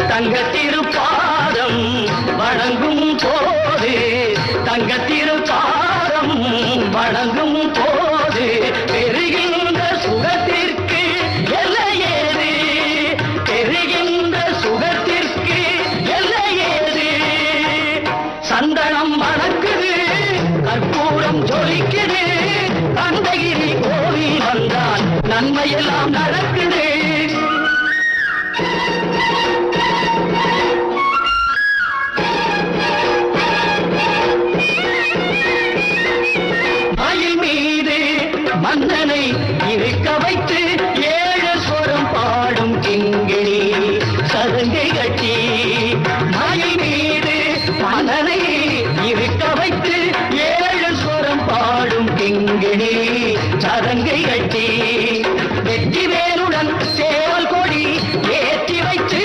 தங்க திருப்பாதம் வணங்கும் போது தங்க திருப்பாதம் வணங்கும் போது பெறுகின்ற சுகத்திற்கு எல்லையேது பெறுகின்ற சுகத்திற்கு எல்லையேது சந்தனம் மணக்குது கற்பூரம் ஜொலிக்குது கந்தகிரி கோவில் வந்தால் நன்மையெல்லாம் நடக்கும்